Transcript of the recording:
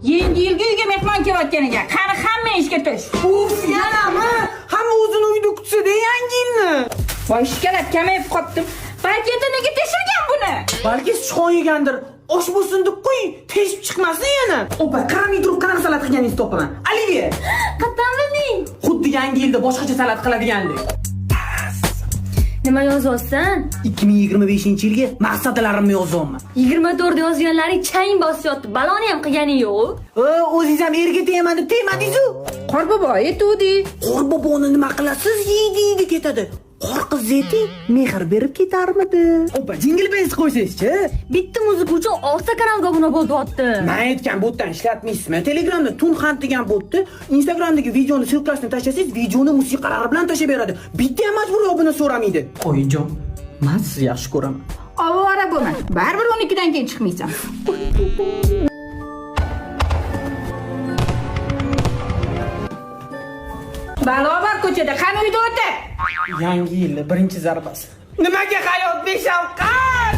Yangi yilga uyga mehmon kelayotgan ekan. Qani hamma ishga tush. Uf, yanami. Hamma o'zini uyda kutsa-da yangi yilni. Voy shikalat kamayib qopdim. Paketda nega teshirgan buni? Balki sichqon yegandir. Osh bo'lsin deb qo'y, teshib chiqmasin yana. Opa, qaramay turib qanaqa salat qilganingizni topaman. Aliga. Qattan bilding? Xuddi yangi yilda boshqacha salat qiladigandek. Nima yozyapsan? 2025-yilga maqsadlarimni yozyapman. 24 yozganlaring chang bosyapti. Baloni ham qilganing yo'q. O'zingiz ham erga tegman deb tegmadingiz-ku. Qorbobo aytuvdi. Qorboboni nima qilasiz? Yeydi ketadi. Qor qiz zeti mehr berib ketarmidi? Opa, jingle bells qo'ysangiz-chi? Bitta muzika uchun 6 kanalga obuna bo'lyapti. Men aytgan botdan ishlatmaysizmi? Telegramda Tunxant degan botni, Instagramdagi videoni silkasini tashlasangiz, videoni musiqalari bilan tashlab beradi. Bitta ham majburiy obuna so'ramaydi. Oyijon, men sizni yaxshi ko'raman. Ovora bo'lma. Baribir 12 dan keyin chiqmaysan. Balobar ko'chada qani uyda o'tir. Yangi yilning birinchi zarbasi. Nimaga hayot beshafqat?